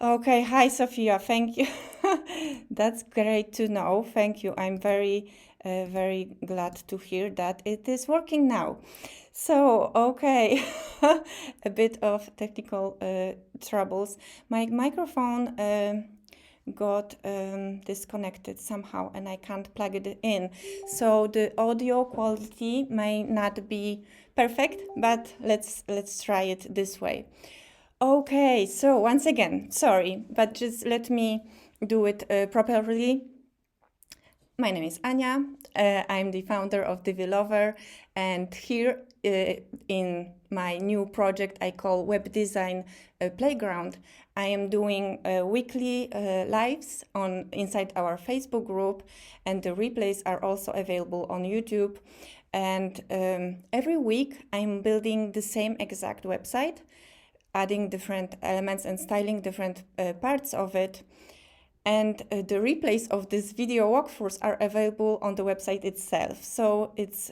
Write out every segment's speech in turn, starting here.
Okay, hi Sophia, thank you. That's great to know. Thank you. I'm very glad to hear that it is working now. So, okay, a bit of technical troubles. My microphone got disconnected somehow and I can't plug it in. So the audio quality may not be perfect, but let's try it this way. Okay, so once again, sorry, but just let me do it properly. My name is Anya. I'm the founder of Divi, and here in my new project I call Webdesign Playground, I am doing weekly lives on inside our Facebook group, and the replays are also available on YouTube. And every week I'm building the same exact website, adding different elements and styling different parts of it. And the replays of this video walkthroughs are available on the website itself. So it's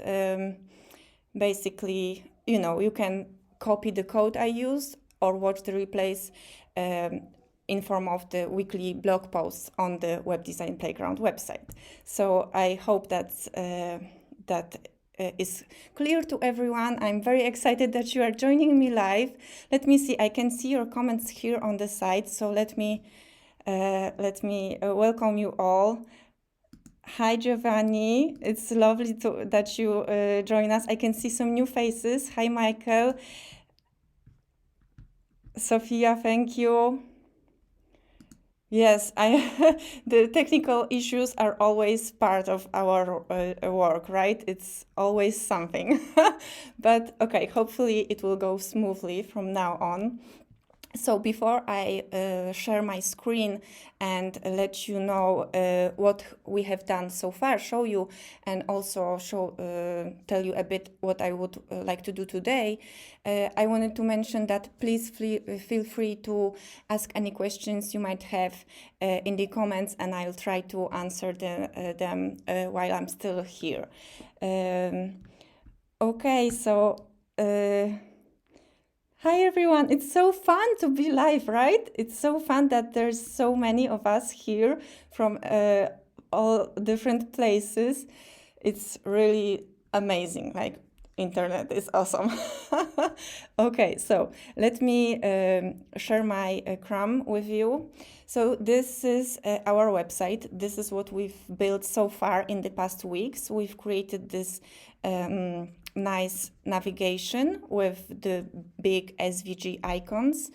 basically, you can copy the code I use or watch the replays in form of the weekly blog posts on the Web Design Playground website. So I hope that is clear to everyone. I'm very excited that you are joining me live. Let me see, I can see your comments here on the side, so let me welcome you all. Hi Giovanni, it's lovely that you join us. I can see some new faces. Hi Michael. Sophia, thank you. Yes, the technical issues are always part of our work, right? It's always something. But okay, hopefully it will go smoothly from now on. So before I share my screen and let you know what we have done so far, show you, and also tell you a bit what I would like to do today, I wanted to mention that please feel free to ask any questions you might have in the comments, and I'll try to answer them while I'm still here. Okay, so hi everyone, it's so fun to be live, right? It's so fun that there's so many of us here from all different places. It's really amazing, like internet is awesome. Okay, so let me share my Chrome with you. So this is our website. This is what we've built so far in the past weeks. We've created this nice navigation with the big SVG icons.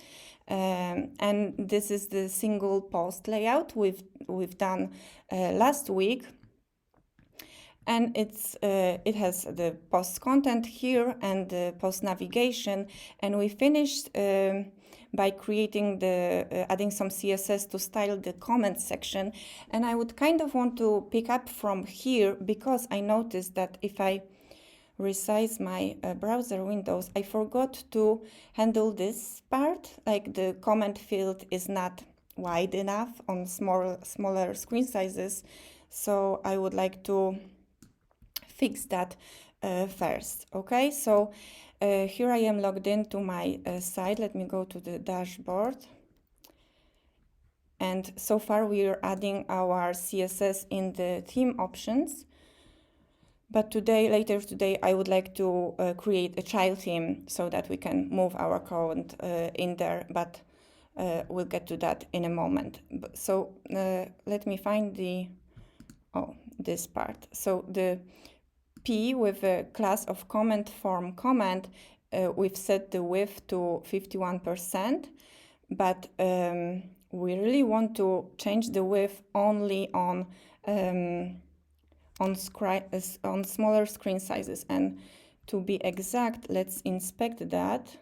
And this is the single post layout we've done last week. And it has the post content here and the post navigation. And we finished by creating adding some CSS to style the comment section. And I would kind of want to pick up from here because I noticed that if I resize my browser windows, I forgot to handle this part, like the comment field is not wide enough on smaller screen sizes. So I would like to fix that first. Okay, so here I am logged into my site. Let me go to the dashboard. And so far we are adding our CSS in the theme options. But later today, I would like to create a child theme so that we can move our code in there, but we'll get to that in a moment. So let me find this part. So the P with a class of comment form comment, we've set the width to 51%, but we really want to change the width only on smaller screen sizes. And to be exact, let's inspect that.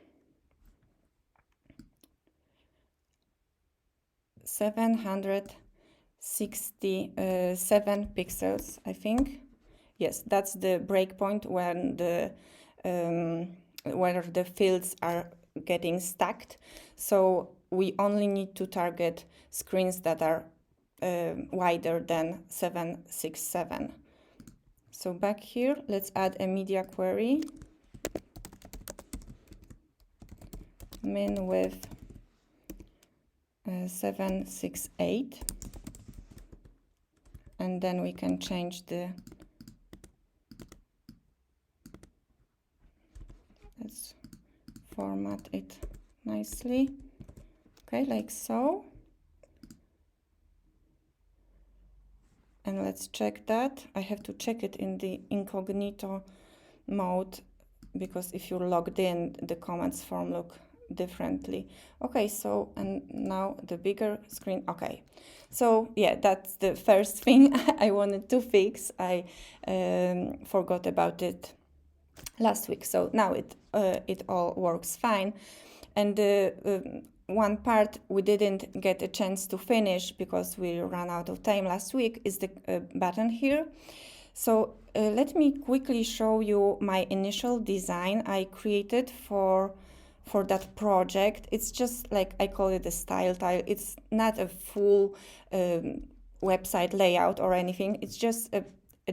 767 pixels, I think. Yes, that's the breakpoint when where the fields are getting stacked. So we only need to target screens that are wider than 767. So back here, let's add a media query. Min width 768, and then we can change the, let's format it nicely, okay, like so. And let's check that. I have to check it in the incognito mode, because if you're logged in, the comments form look differently. Okay, so, and now the bigger screen. Okay, so yeah, that's the first thing I wanted to fix. I forgot about it last week, so now it all works fine. And the one part we didn't get a chance to finish because we ran out of time last week is the button here. So let me quickly show you my initial design I created for that project. It's just like, I call it a style tile. It's not a full website layout or anything. It's just a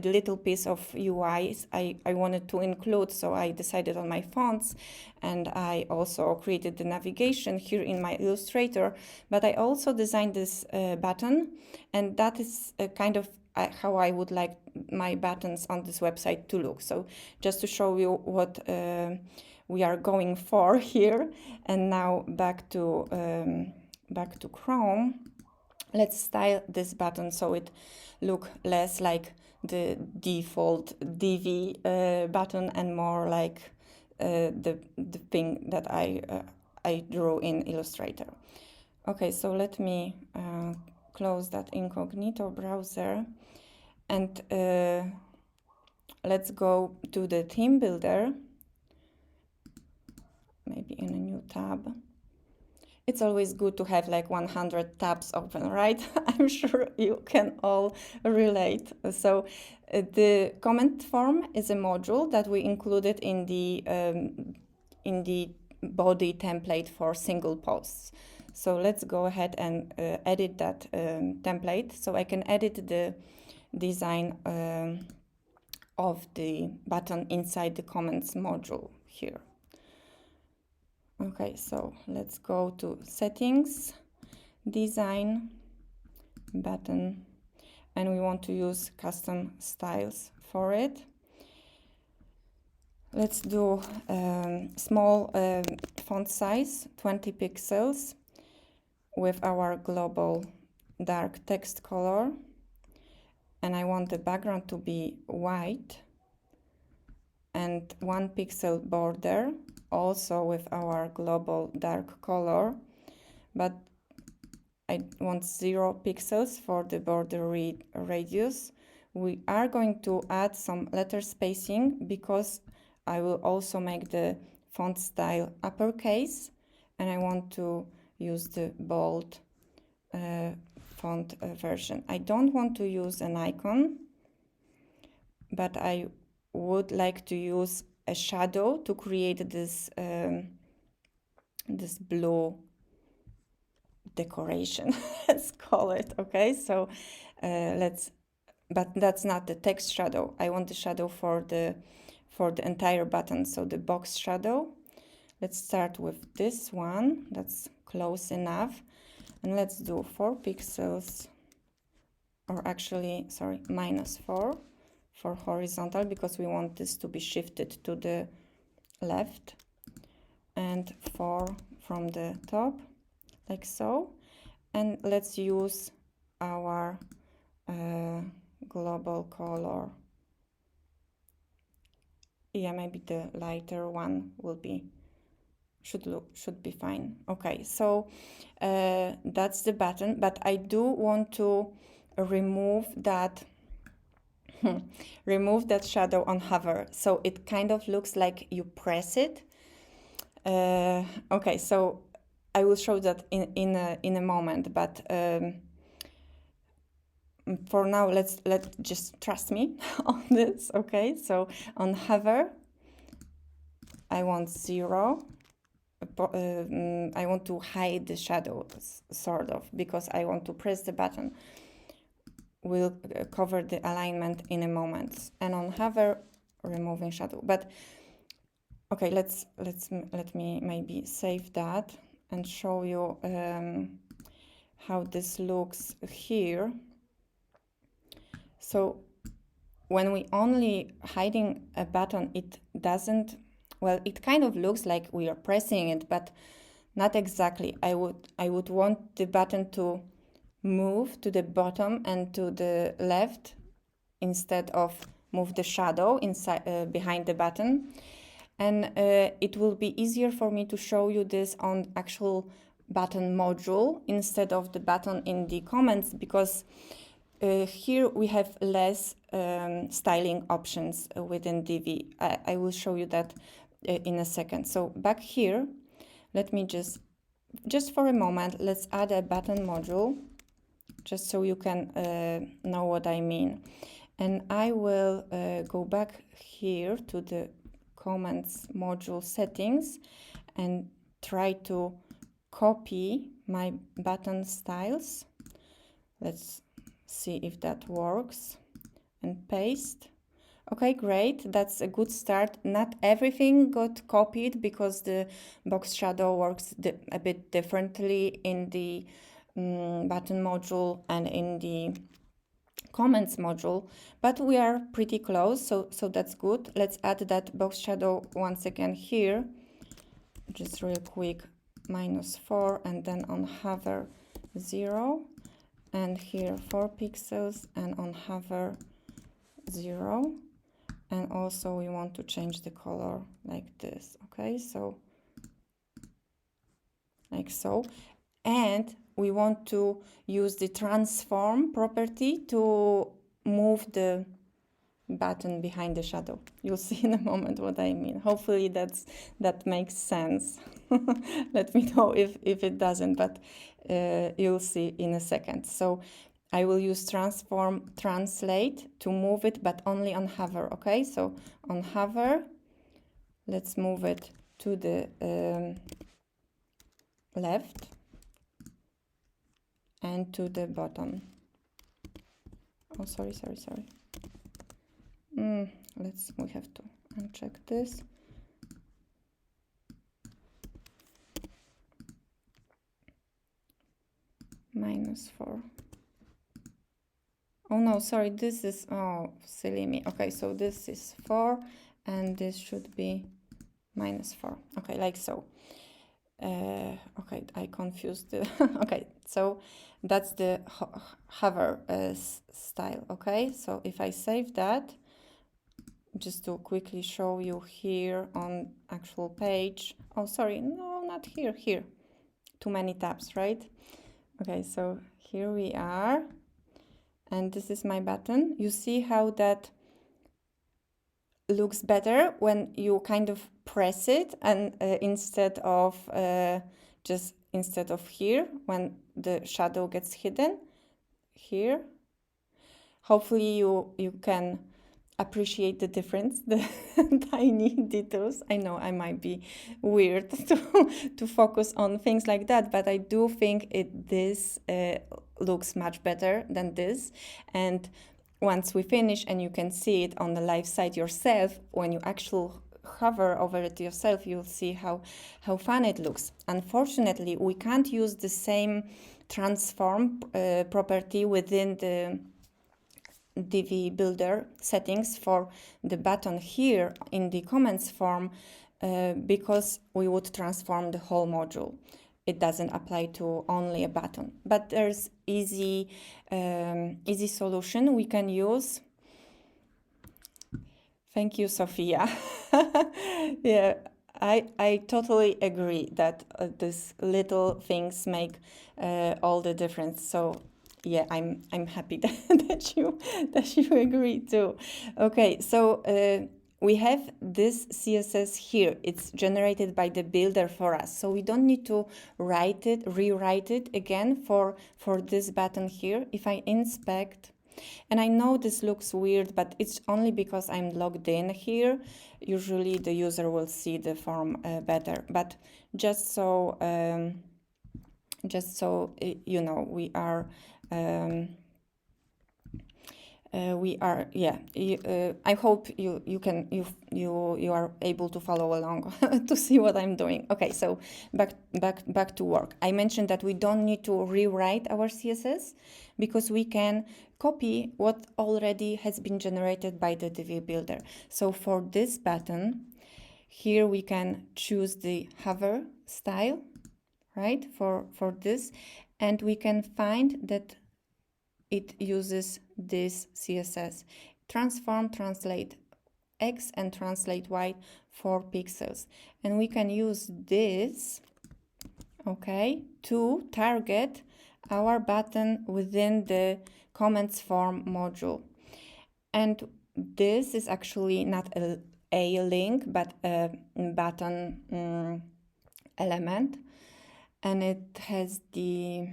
little piece of UIs I wanted to include, so I decided on my fonts, and I also created the navigation here in my Illustrator, but I also designed this button, and that is a kind of how I would like my buttons on this website to look. So just to show you what we are going for here. And now back to Chrome. Let's style this button so it look less like the default Divi button and more like the thing that I drew in Illustrator. Okay, so let me close that incognito browser, and let's go to the theme builder, maybe in a new tab. It's always good to have like 100 tabs open, right? I'm sure you can all relate. So the comment form is a module that we included in the body template for single posts. So let's go ahead and edit that template. So I can edit the design of the button inside the comments module here. Okay, so let's go to settings, design, button, and we want to use custom styles for it. Let's do small font size, 20 pixels, with our global dark text color. And I want the background to be white, and 1 pixel border, also with our global dark color, but I want 0 pixels for the border radius. We are going to add some letter spacing because I will also make the font style uppercase, and I want to use the bold font version. I don't want to use an icon, but I would like to use a shadow to create this this blue decoration, let's call it. Okay, so but that's not the text shadow. I want the shadow for the entire button, so the box shadow. Let's start with this one. That's close enough, and let's do 4 pixels, or actually, sorry, -4 for horizontal, because we want this to be shifted to the left, and 4 from the top, like so. And let's use our global color. Yeah, maybe the lighter one will be, should be fine. Okay, so that's the button, but I do want to remove that remove that shadow on hover, so it kind of looks like you press it. Okay, so I will show that in a moment, but for now let's just trust me on this. Okay, so on hover I want 0. I want to hide the shadow, sort of, because I want to press the button. We'll cover the alignment in a moment. And on hover, removing shadow. But okay, let me maybe save that and show you how this looks here. So when we only hiding a button, it doesn't, well, it kind of looks like we are pressing it, but not exactly. I would want the button to move to the bottom and to the left instead of move the shadow inside behind the button. And it will be easier for me to show you this on actual button module instead of the button in the comments, because here we have less styling options within Divi. I will show you that in a second. So back here, let me just for a moment, let's add a button module, just so you can know what I mean. And I will go back here to the comments module settings and try to copy my button styles. Let's see if that works, and paste. Okay, great, that's a good start. Not everything got copied because the box shadow works a bit differently in the button module and in the comments module, but we are pretty close, so that's good. Let's add that box shadow once again here, just real quick, -4, and then on hover 0, and here 4 pixels, and on hover 0, and also we want to change the color like this. Okay, so like so, and we want to use the transform property to move the button behind the shadow. You'll see in a moment what I mean. Hopefully that makes sense. Let me know if it doesn't, but you'll see in a second. So I will use transform translate to move it, but only on hover. Okay, so on hover, let's move it to the left and to the bottom. Oh, sorry. We have to uncheck this. -4. Oh no, sorry, this is, oh, silly me. Okay, so this is 4 and this should be -4. Okay, like so. Okay, I confused the okay, so that's the hover style. Okay, so if I save that, just to quickly show you here on actual page. Oh, sorry, no, not here. Too many tabs, right? Okay, so here we are, and this is my button. You see how that looks better when you kind of press it, and instead of here when the shadow gets hidden here. Hopefully you can appreciate the difference, the tiny details. I know I might be weird to focus on things like that, but I do think this looks much better than this. And once we finish and you can see it on the live site yourself, when you actually hover over it yourself, you'll see how fun it looks. Unfortunately, we can't use the same transform property within the Divi builder settings for the button here in the comments form because we would transform the whole module. It doesn't apply to only a button, but there's easy solution we can use. Thank you, Sophia. Yeah, I totally agree that these little things make all the difference. So yeah, I'm happy that you agree too. Okay, so we have this CSS here. It's generated by the builder for us, so we don't need to rewrite it again for this button here. If I inspect, and I know this looks weird, but it's only because I'm logged in here. Usually the user will see the form better, but just so you know, we are we are, yeah, I hope you are able to follow along to see what I'm doing. Okay, so back to work. I mentioned that we don't need to rewrite our CSS because we can copy what already has been generated by the Divi builder. So for this button here, we can choose the hover style, right, for this, and we can find that it uses this CSS. Transform, translate X and translate Y 4 pixels. And we can use this, okay, to target our button within the comments form module. And this is actually not a link, but a button element. And it has the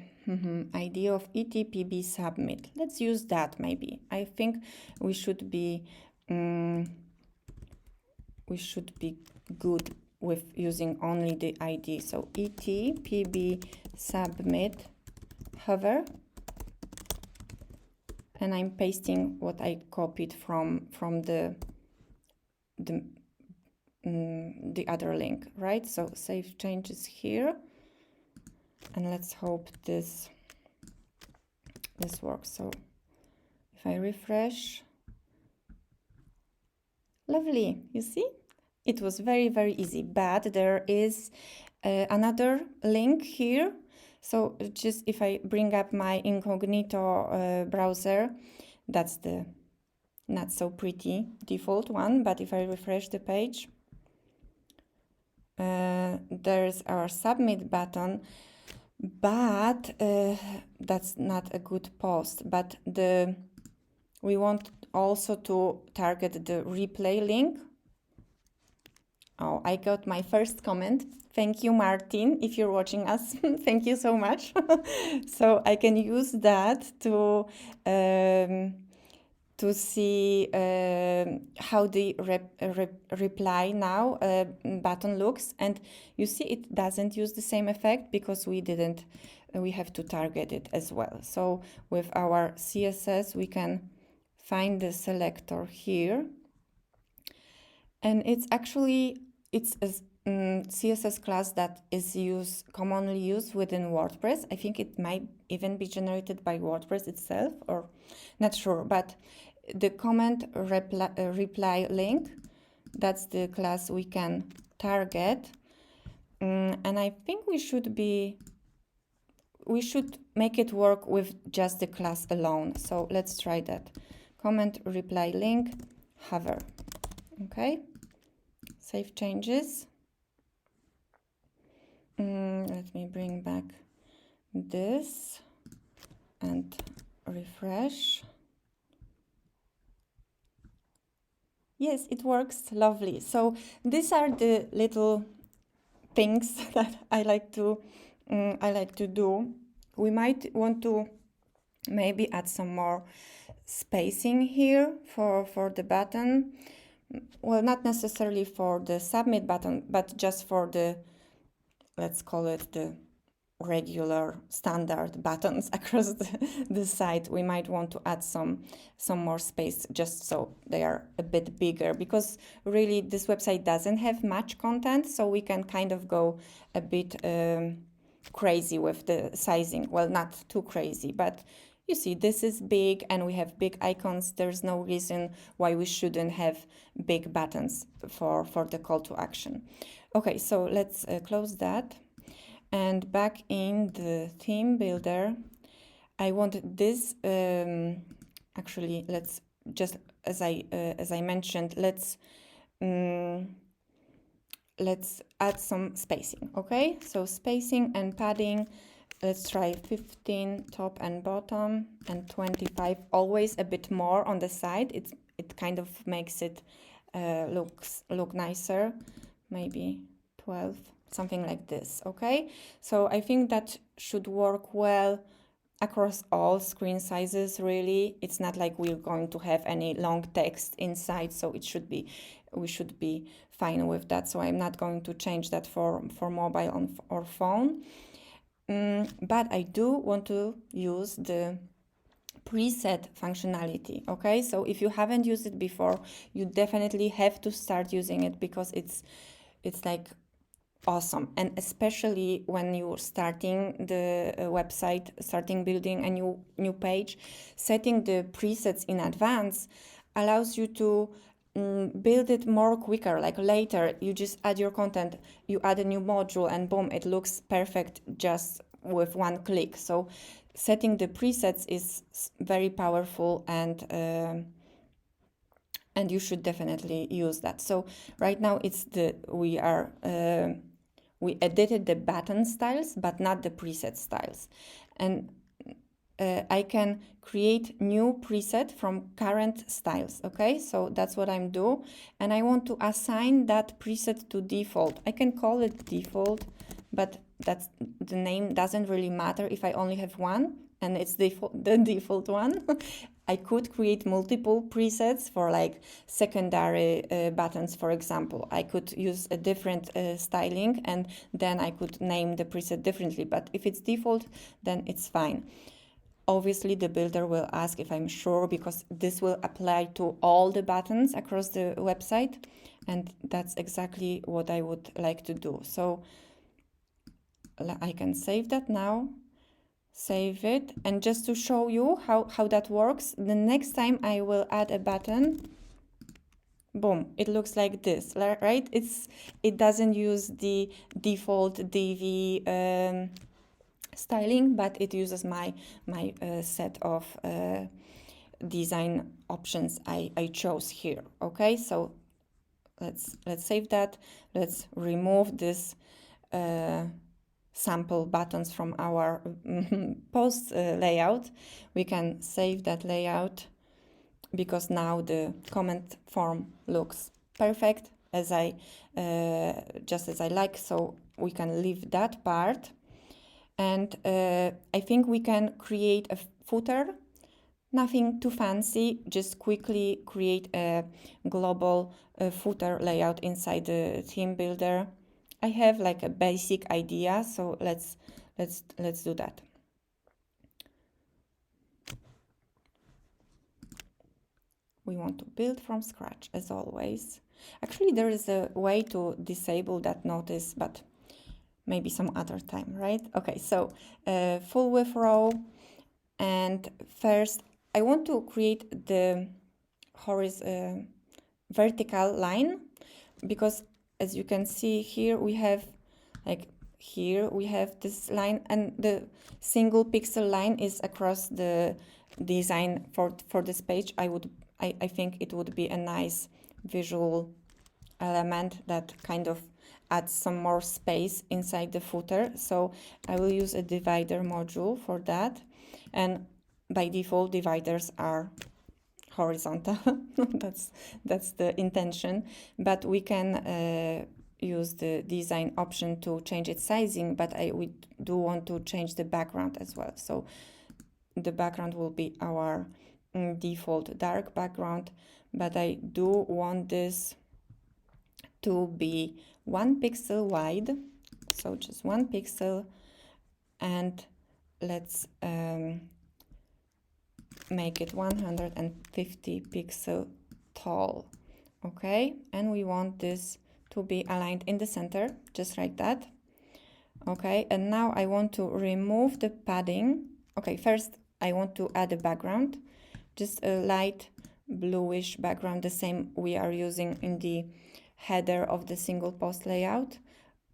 idea of ETPB submit. Let's use that maybe. I think we should be good with using only the ID. So ETPB submit hover, and I'm pasting what I copied from the other link, right? So save changes here. And let's hope this works. So if I refresh, lovely, you see? It was very, very easy, but there is another link here. So just if I bring up my incognito browser, that's the not so pretty default one, but if I refresh the page, there's our submit button. But that's not a good post. But we want also to target the replay link. Oh, I got my first comment. Thank you, Martin, if you're watching us. Thank you so much. So I can use that to see how the reply now button looks. And you see it doesn't use the same effect because we have to target it as well. So with our CSS, we can find the selector here. And it's actually, it's a CSS class that is commonly used within WordPress. I think it might even be generated by WordPress itself, or not sure, but the comment reply link, that's the class we can target. And I think we should make it work with just the class alone. So let's try that. Comment reply link, hover. Okay, save changes. Let me bring back this and refresh. Yes, it works, lovely. So these are the little things that I like to do. We might want to maybe add some more spacing here for the button. Well, not necessarily for the submit button, but just for the, let's call it the regular standard buttons across the site. We might want to add some more space just so they are a bit bigger, because really this website doesn't have much content, so we can kind of go a bit crazy with the sizing. Well, not too crazy, but you see, this is big and we have big icons. There's no reason why we shouldn't have big buttons for the call to action. Okay, so let's close that. And back in the theme builder, I want this, actually, let's just, as I mentioned, let's add some spacing, okay? So spacing and padding, let's try 15 top and bottom, and 25, always a bit more on the side. It kind of makes it look nicer, maybe 12. Something like this, okay? So I think that should work well across all screen sizes, really. It's not like we're going to have any long text inside, so we should be fine with that. So I'm not going to change that for mobile or phone. But I do want to use the preset functionality. Okay, so if you haven't used it before, you definitely have to start using it, because it's like awesome. And especially when you're starting the website, starting building a new page, setting the presets in advance allows you to build it more quicker. Like later, you just add your content, you add a new module, and boom, it looks perfect just with one click. So setting the presets is very powerful, and you should definitely use that. So right now it's we edited the button styles, but not the preset styles. And I can create new preset from current styles. Okay, so that's what I'm doing. And I want to assign that preset to default. I can call it default, but that's the name doesn't really matter if I only have one and it's the default one. I could create multiple presets for like secondary buttons, for example. I could use a different styling, and then I could name the preset differently. But if it's default, then it's fine. Obviously, the builder will ask if I'm sure, because this will apply to all the buttons across the website. And that's exactly what I would like to do. So I can save that now. Save it, and just to show you how that works, the next time I will add a button, boom, it looks like this, right? It doesn't use the default Divi styling, but it uses my set of design options I chose here. Okay, so let's save that. Let's remove this sample buttons from our post layout. We can save that layout, because now the comment form looks perfect as I just as I like. So we can leave that part, and I think we can create a footer. Nothing too fancy, just quickly create a global footer layout inside the theme builder. I have like a basic idea, so let's do that. We want to build from scratch, as always. Actually, there is a way to disable that notice, but maybe some other time, right? Okay, so full width row, and first I want to create the vertical line, because as you can see here, we have this line, and the single pixel line is across the design for this page. I think it would be a nice visual element that kind of adds some more space inside the footer. So I will use a divider module for that, and by default dividers are horizontal. that's the intention, but we can use the design option to change its sizing, but we do want to change the background as well. So the background will be our default dark background, but I do want this to be 1 pixel wide, so just 1 pixel, and let's make it 150 pixel tall. Okay, and we want this to be aligned in the center, just like that. Okay, and now I want to remove the padding. Okay, first I want to add a background, just a light bluish background, the same we are using in the header of the single post layout,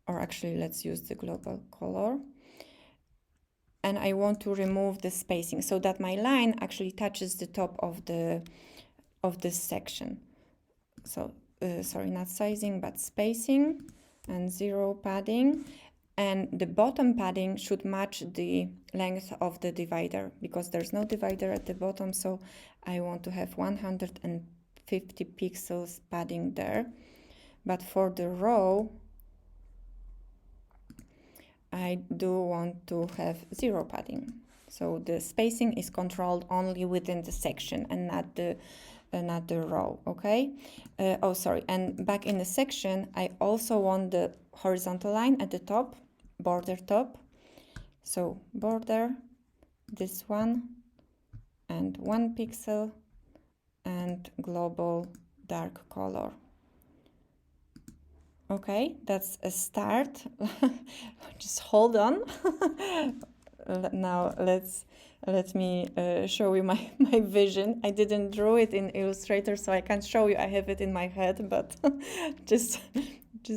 or actually let's use the global color. And I want to remove the spacing so that my line actually touches the top of this section. So sorry, not sizing but spacing, and 0 padding, and the bottom padding should match the length of the divider, because there's no divider at the bottom, so I want to have 150 pixels padding there. But for the row, I do want to have 0 padding. So the spacing is controlled only within the section and not the row, okay? Oh, sorry, and back in the section, I also want the horizontal line at the top, border top. So border, this one, and 1 pixel and global dark color. Okay, that's a start. Just hold on. Now let me show you my vision. I didn't draw it in Illustrator, so I can't show you. I have it in my head, but just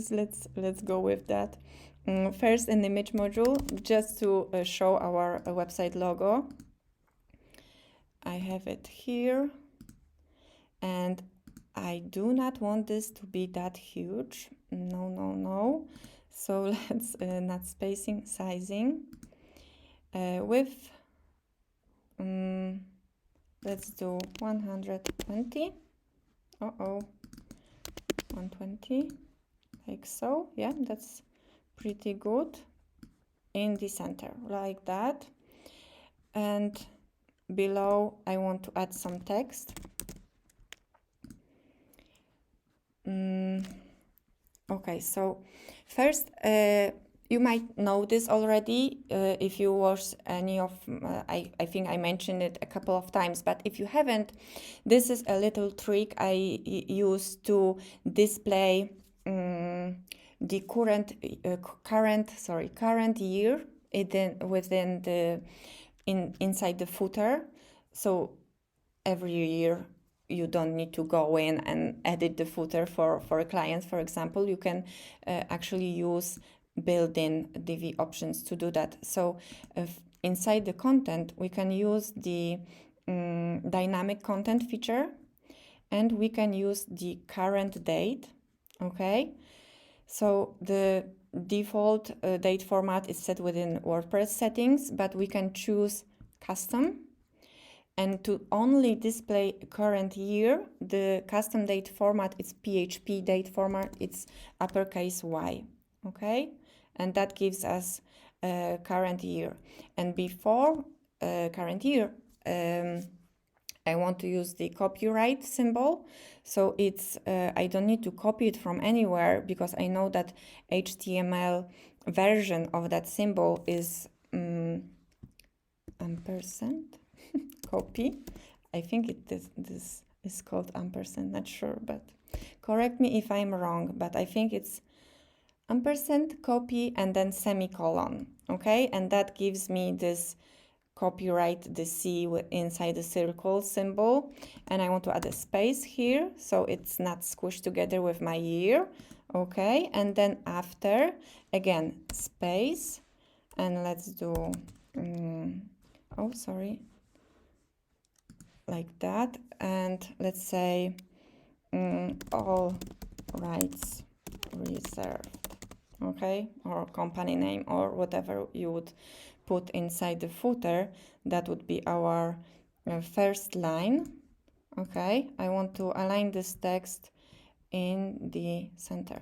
let's go with that. First, an image module, just to show our website logo. I have it here, and I do not want this to be that huge. No. So let's not spacing, sizing. Width, let's do 120. 120, like so. Yeah, that's pretty good. In the center, like that. And below, I want to add some text. Okay, so first, you might know this already if you watch any of, I think I mentioned it a couple of times, but if you haven't, this is a little trick I use to display the current year within the inside the footer. So every year you don't need to go in and edit the footer for a client, for example. You can actually use built-in Divi options to do that. So inside the content, we can use the dynamic content feature, and we can use the current date. Okay, so the default date format is set within WordPress settings, but we can choose custom. And to only display current year, the custom date format is PHP date format, it's uppercase Y, okay? And that gives us current year. And before current year, I want to use the copyright symbol. So it's I don't need to copy it from anywhere, because I know that HTML version of that symbol is ampersand. Copy. I think this is called ampersand, not sure, but correct me if I'm wrong, but I think it's ampersand, copy, and then semicolon, okay? And that gives me this copyright, the C inside the circle symbol, and I want to add a space here, so it's not squished together with my year, okay? And then after, again, space, and let's do, like that, and let's say all rights reserved, okay, or company name, or whatever you would put inside the footer. That would be our first line. Okay, I want to align this text in the center.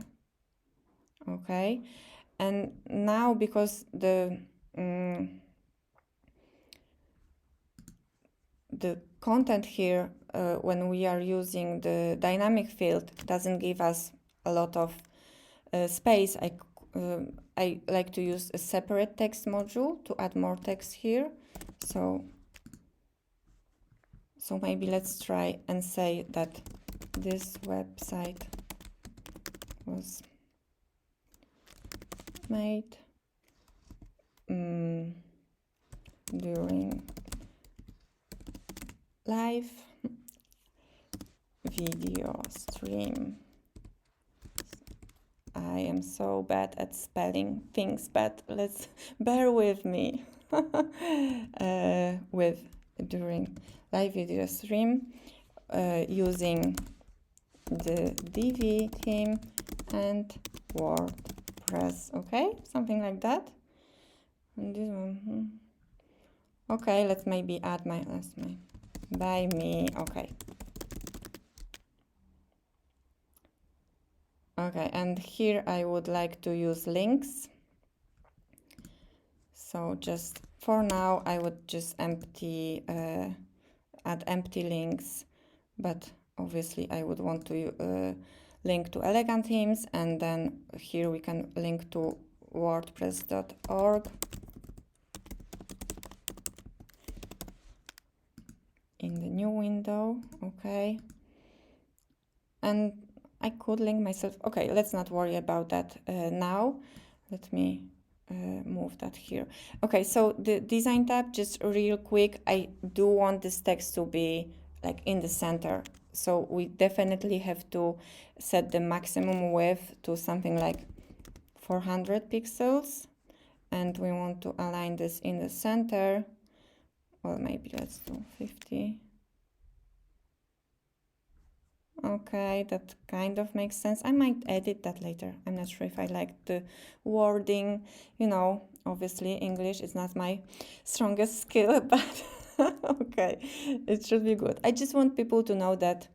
Okay, and now because the content here, when we are using the dynamic field, doesn't give us a lot of space. I like to use a separate text module to add more text here. So maybe let's try and say that this website was made during live video stream. I am so bad at spelling things, but let's bear with me. During live video stream, using the Divi theme and WordPress, okay, something like that. And this one, okay, let's maybe add my last name by me, okay. Okay, and here I would like to use links. So just for now, I would just add empty links, but obviously I would want to link to elegant themes, and then here we can link to wordpress.org. new window, okay. And I could link myself. Okay, let's not worry about that now. Let me move that here. Okay, so the design tab, just real quick, I do want this text to be like in the center. So we definitely have to set the maximum width to something like 400 pixels. And we want to align this in the center. Well, maybe let's do 50. Okay, that kind of makes sense. I might edit that later. I'm not sure if I like the wording. You know, obviously English is not my strongest skill, but okay, it should be good. I just want people to know that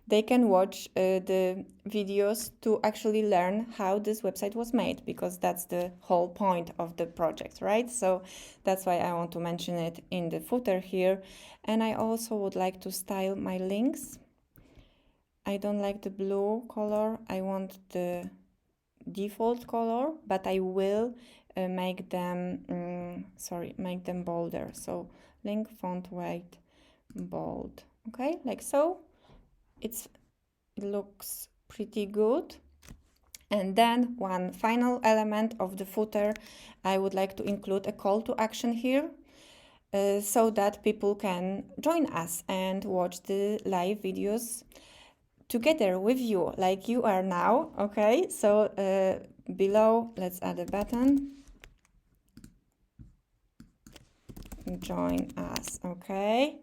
they can watch the videos to actually learn how this website was made, because that's the whole point of the project, right? So that's why I want to mention it in the footer here. And I also would like to style my links. I don't like the blue color. I want the default color, but I will make them, make them bolder. So link font weight bold. Okay, like so. It looks pretty good. And then one final element of the footer, I would like to include a call to action here. So that people can join us and watch the live videos together with you, like you are now. Okay, so below, let's add a button. Join us, okay?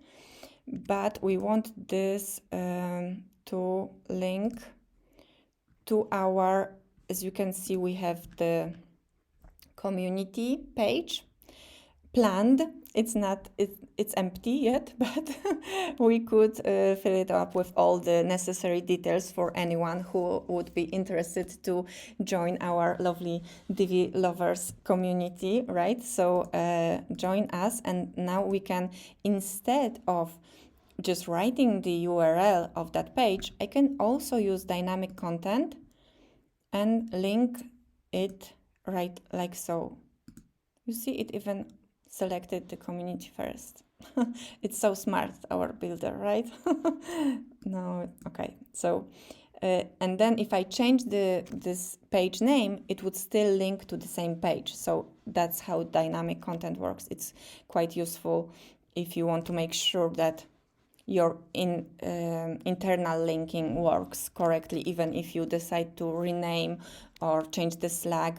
But we want this to link to our, as you can see, we have the community page planned. It's not, it's empty yet, but we could fill it up with all the necessary details for anyone who would be interested to join our lovely Divi lovers community, right? So join us, and now we can, instead of just writing the URL of that page, I can also use dynamic content and link it right like so. You see, it even selected the community first. It's so smart, our builder, right? No, okay. So, and then if I change this page name, it would still link to the same page. So that's how dynamic content works. It's quite useful if you want to make sure that your internal linking works correctly, even if you decide to rename or change the Slack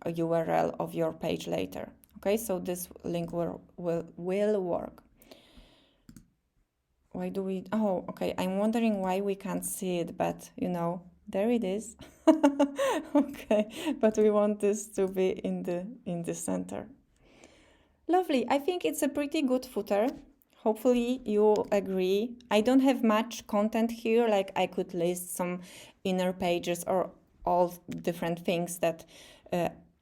URL of your page later. Okay, so this link will work. Why do we, oh, okay, I'm wondering why we can't see it, but you know, there it is. Okay, but we want this to be in the center. Lovely, I think it's a pretty good footer. Hopefully you agree. I don't have much content here, like I could list some inner pages or all different things that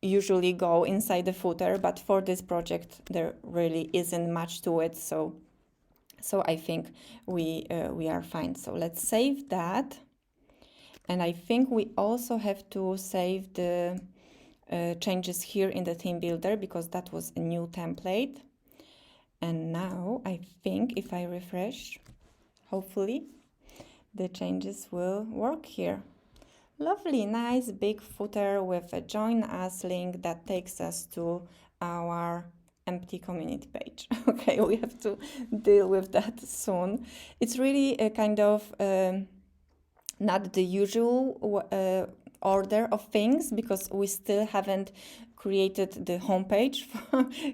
usually go inside the footer, but for this project there really isn't much to it, so I think we are fine. So let's save that. And I think we also have to save the changes here in the theme builder, because that was a new template. And now I think if I refresh, hopefully the changes will work here. Lovely, nice big footer with a join us link that takes us to our empty community page. Okay, we have to deal with that soon. It's really a kind of not the usual order of things, because we still haven't created the homepage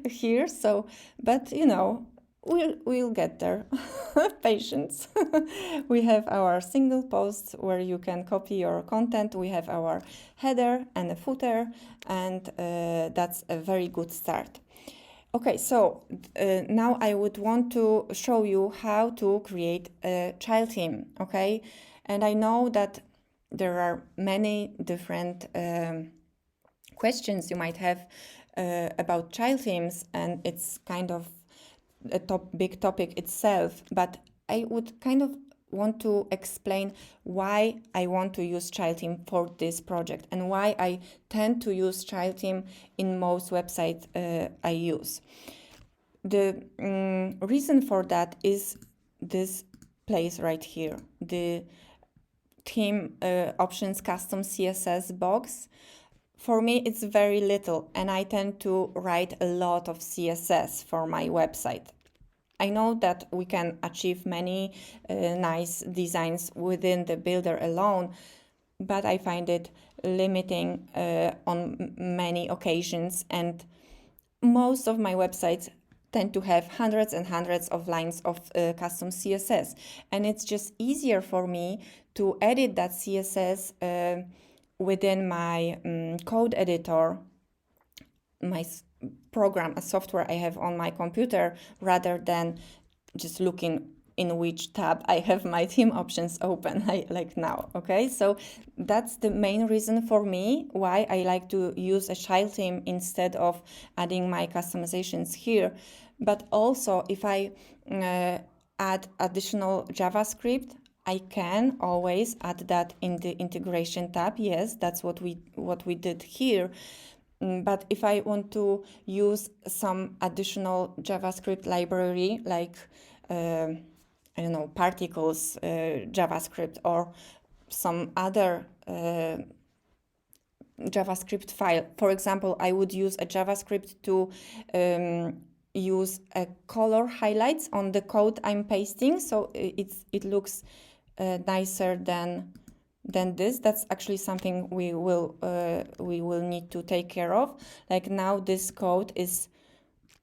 here. So, but you know, we'll get there. Patience. We have our single posts where you can copy your content. We have our header and a footer, and that's a very good start. Okay, so now I would want to show you how to create a child theme, okay? And I know that there are many different questions you might have about child themes, and it's kind of a big topic itself, but I would kind of want to explain why I want to use child theme for this project and why I tend to use child theme in most websites I use. The reason for that is this place right here, the theme options custom CSS box. For me, it's very little, and I tend to write a lot of CSS for my website. I know that we can achieve many nice designs within the builder alone, but I find it limiting on many occasions, and most of my websites tend to have hundreds and hundreds of lines of custom CSS, and it's just easier for me to edit that CSS within my code editor, my program, a software I have on my computer, rather than just looking in which tab I have my theme options open like now. Okay, so that's the main reason for me why I like to use a child theme instead of adding my customizations here. But also, if I add additional JavaScript, I can always add that in the integration tab. Yes, that's what we did here. But if I want to use some additional JavaScript library, like I don't know, particles JavaScript, or some other JavaScript file. For example, I would use a JavaScript to use a color highlights on the code I'm pasting, so it looks nicer than this. That's actually something we will need to take care of. Like now, this code is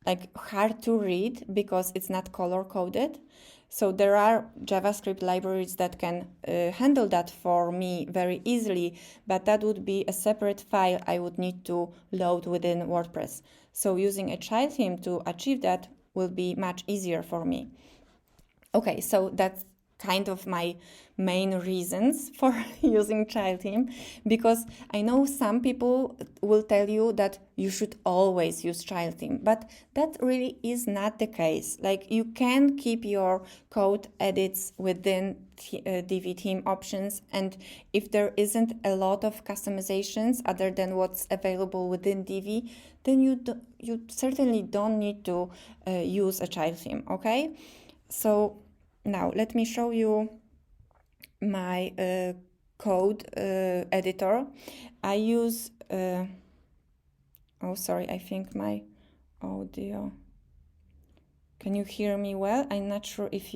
like hard to read because it's not color coded. So there are JavaScript libraries that can handle that for me very easily, but that would be a separate file I would need to load within WordPress. So using a child theme to achieve that will be much easier for me. Okay, so that's kind of my main reasons for using child theme, because I know some people will tell you that you should always use child theme, but that really is not the case. Like, you can keep your code edits within Divi theme options, and if there isn't a lot of customizations other than what's available within Divi, then you certainly don't need to use a child theme. Okay, so now let me show you my code editor. I use, oh sorry, I think my audio, can you hear me well? I'm not sure if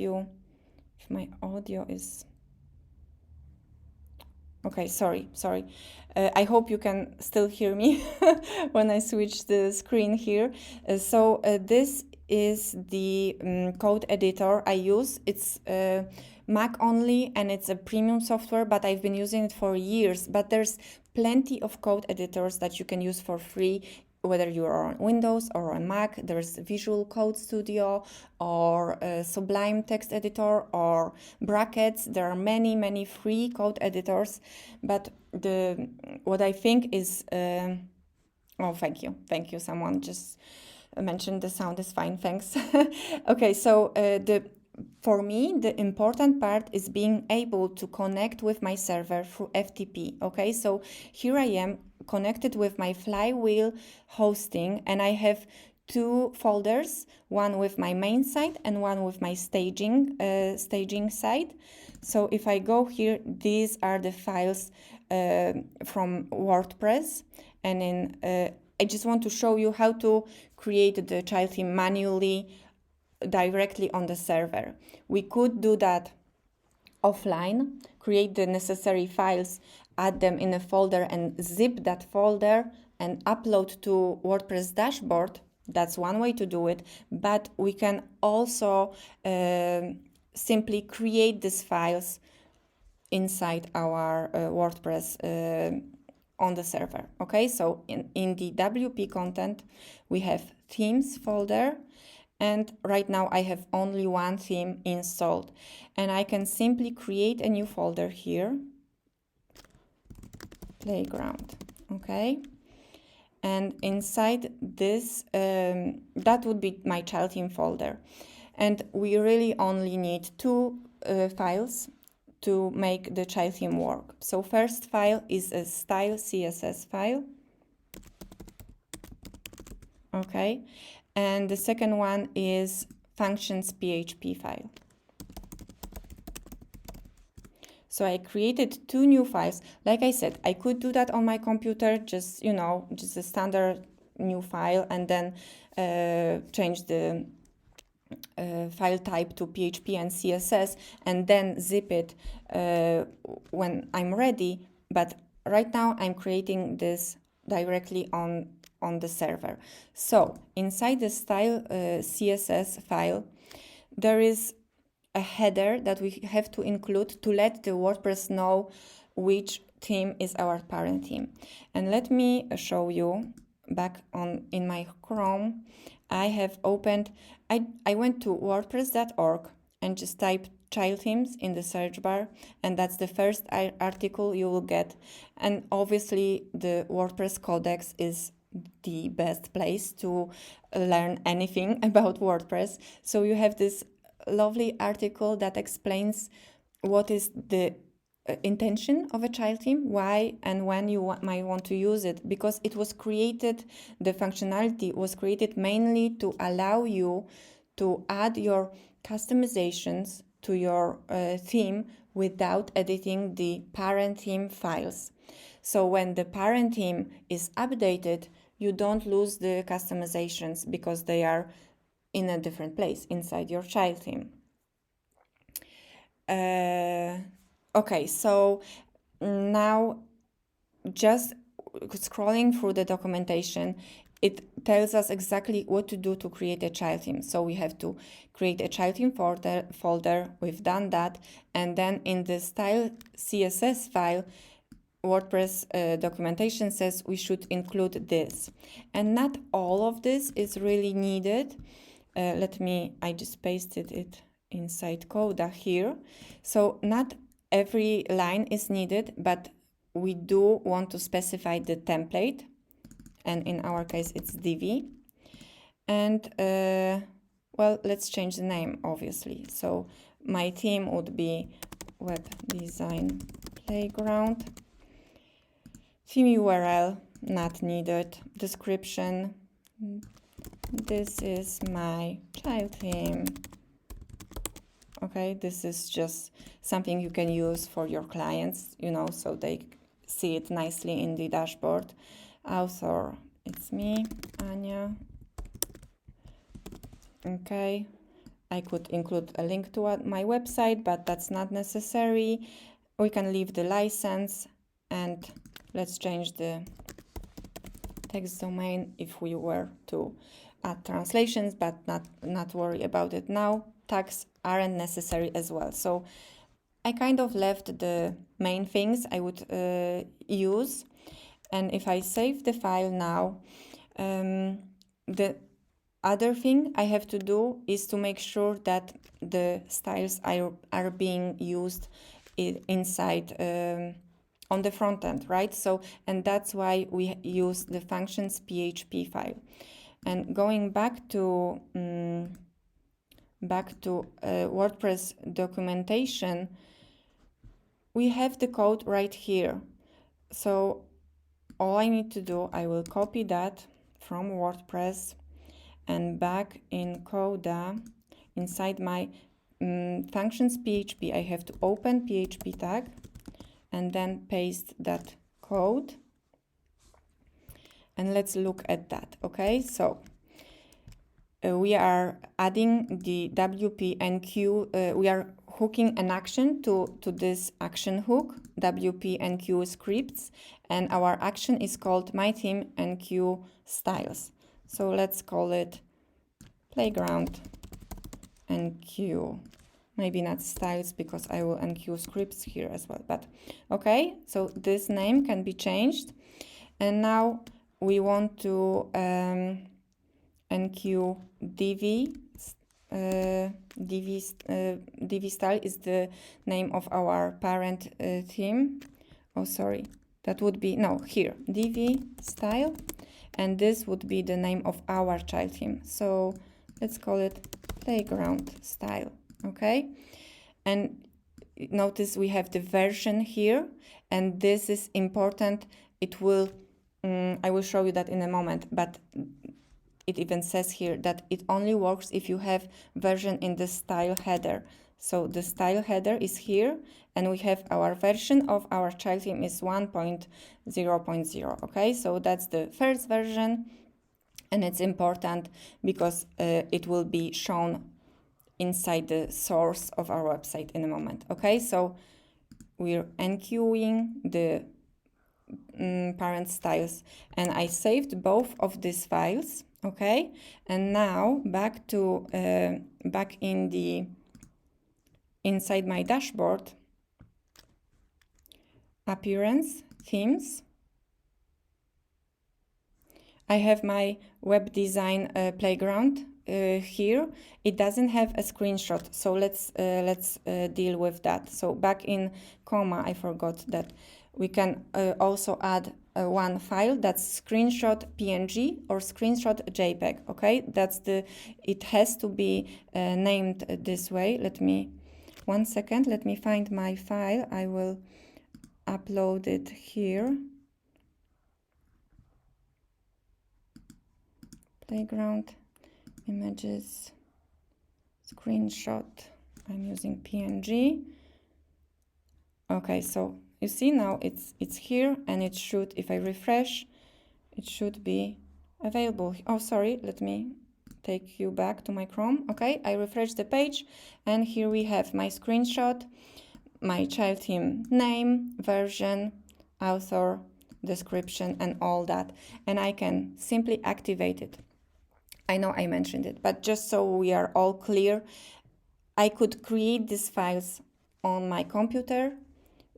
my audio is, okay, sorry. I hope you can still hear me when I switch the screen here. So this is the code editor I use. It's Mac only, and it's a premium software, but I've been using it for years. But there's plenty of code editors that you can use for free, whether you are on Windows or on Mac. There's Visual Code Studio or Sublime Text Editor or Brackets. There are many free code editors, but what I think is oh, thank you, someone just mentioned the sound is fine, thanks. Okay, so for me, the important part is being able to connect with my server through FTP. Okay, so here I am connected with my Flywheel hosting, and I have two folders, one with my main site and one with my staging site. So if I go here, these are the files from WordPress, and in I just want to show you how to create the child theme manually directly on the server. We could do that offline, create the necessary files, add them in a folder and zip that folder and upload to WordPress dashboard. That's one way to do it, but we can also simply create these files inside our WordPress on the server. Okay, so in the WP content, we have themes folder, and right now I have only one theme installed, and I can simply create a new folder here, playground. Okay, and inside this, that would be my child theme folder, and we really only need two files to make the child theme work. So first file is a style CSS file. Okay, and the second one is functions PHP file. So I created 2 new files. Like I said, I could do that on my computer, just, you know, just a standard new file, and then change the file type to PHP and CSS, and then zip it when I'm ready. But right now I'm creating this directly on the server. So inside the style CSS file, there is a header that we have to include to let the WordPress know which theme is our parent theme. And let me show you back on in my Chrome. I have opened, I went to wordpress.org and just typed child themes in the search bar, and that's the first article you will get. And obviously the WordPress codex is the best place to learn anything about WordPress. So you have this lovely article that explains what is the intention of a child theme, why and when you might want to use it, because it was created, the functionality was created mainly to allow you to add your customizations to your theme without editing the parent theme files. So when the parent theme is updated, you don't lose the customizations because they are in a different place inside your child theme. Okay, so now just scrolling through the documentation, it tells us exactly what to do to create a child theme. So we have to create a child theme folder. We've done that. And then in the style CSS file, WordPress documentation says we should include this. And not all of this is really needed. I just pasted it inside Coda here. So not every line is needed, but we do want to specify the template. And in our case, it's Divi. And well, let's change the name, obviously. So my theme would be Webdesign Playground. Theme URL, not needed. Description, this is my child theme. Okay, this is just something you can use for your clients, you know, so they see it nicely in the dashboard. Author, it's me, Anya. Okay, I could include a link to my website, but that's not necessary. We can leave the license, and let's change the text domain if we were to add translations, but not worry about it now. Tags aren't necessary as well. So I kind of left the main things I would use. And if I save the file now, the other thing I have to do is to make sure that the styles are being used inside on the front end, right? So, and that's why we use the functions PHP file. And going back to WordPress documentation, we have the code right here. So all I need to do, I will copy that from WordPress and back in Coda, inside my functions PHP, I have to open PHP tag and then paste that code. And let's look at that, okay? So we are adding the WP and Q, we are hooking an action to this action hook, WP and Q scripts, and our action is called my theme and Q styles. So let's call it playground and Q. Maybe not styles because I will enqueue scripts here as well, but okay, so this name can be changed. And now we want to enqueue Divi. Divi style is the name of our parent theme. Oh, sorry, that would be, no, here, Divi style. And this would be the name of our child theme. So let's call it playground style, okay? And notice we have the version here, and this is important. It will, I will show you that in a moment, but it even says here that it only works if you have version in the style header. So the style header is here, and we have our version of our child theme is 1.0.0. Okay, so that's the first version, and it's important because it will be shown inside the source of our website in a moment. Okay, so we're enqueuing the parent styles, and I saved both of these files. Okay, and now back to back in the inside my dashboard, appearance, themes. I have my web design playground here. It doesn't have a screenshot, so let's deal with that. So back in comma, I forgot that we can also add one file that's screenshot PNG or screenshot JPEG. Okay, that's the. It has to be named this way. Let me 1 second. Let me find my file. I will upload it here. Playground images screenshot. I'm using PNG. Okay, so you see now it's here, and it should, if I refresh, it should be available. Oh, sorry, let me take you back to my Chrome. Okay, I refresh the page, and here we have my screenshot, my child theme name, version, author, description, and all that, and I can simply activate it. I know I mentioned it, but just so we are all clear, I could create these files on my computer,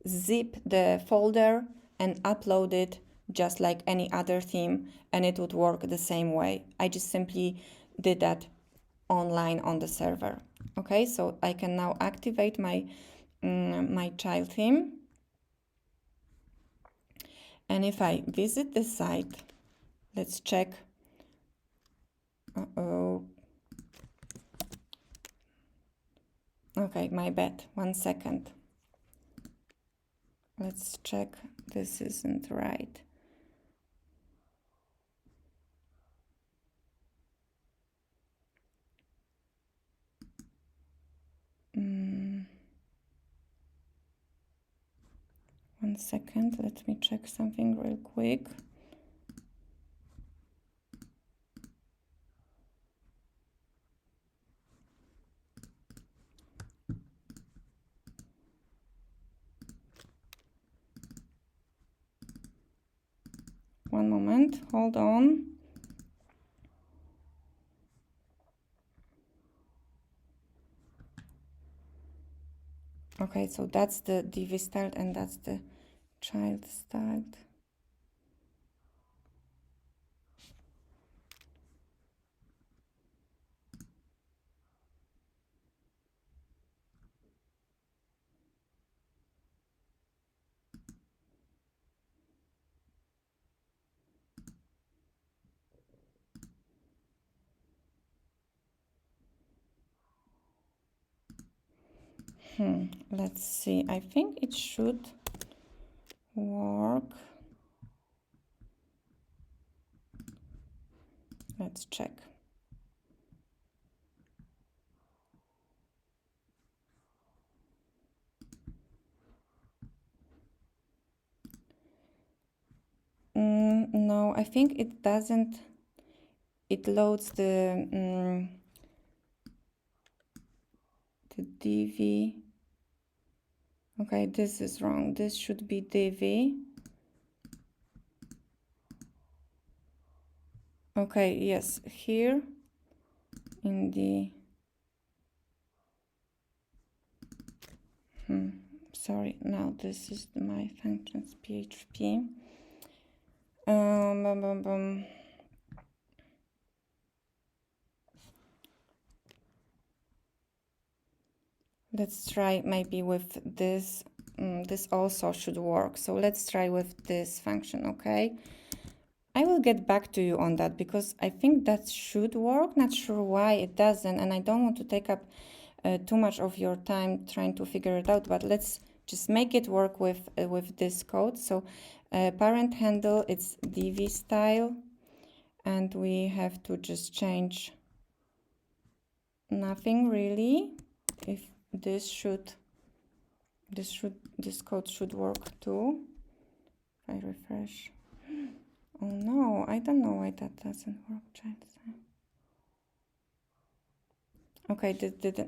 zip the folder, and upload it just like any other theme, and it would work the same way. I just simply did that online on the server. Okay, so I can now activate my my child theme, and if I visit the site, let's check. Okay, my bad. 1 second. Let's check. This isn't right. One second. Let me check something real quick. One moment, hold on. Okay, so that's the Divi styled and that's the child styled. Let's see. I think it should work. Let's check. No, I think it doesn't. It loads the Divi. Okay, this is wrong. This should be Divi. Okay, yes, here in the sorry, now this is my functions PHP. Let's try maybe with this. This also should work. So let's try with this function, okay? I will get back to you on that because I think that should work. Not sure why it doesn't, and I don't want to take up too much of your time trying to figure it out, but let's just make it work with this code. So parent handle, it's Divi style, and we have to just change nothing really. If this code should work too. If I refresh. Oh no, I don't know why that doesn't work. Okay,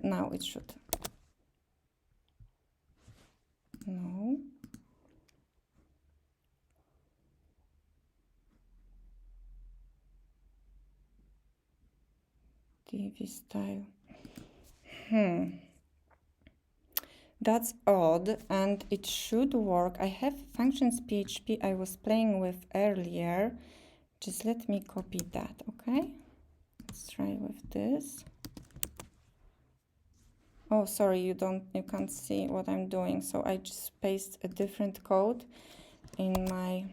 now it should. No. Divi style. That's odd, and it should work. I have functions PHP I was playing with earlier. Just let me copy that, okay? Let's try with this. Oh, sorry, you can't see what I'm doing. So I just paste a different code in my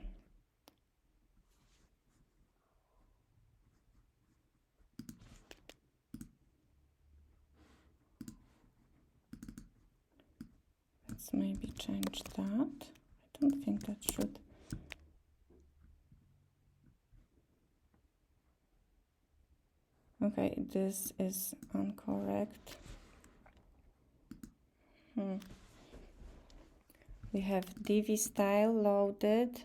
let's maybe change that. I don't think that should. Okay, this is incorrect. We have Divi style loaded.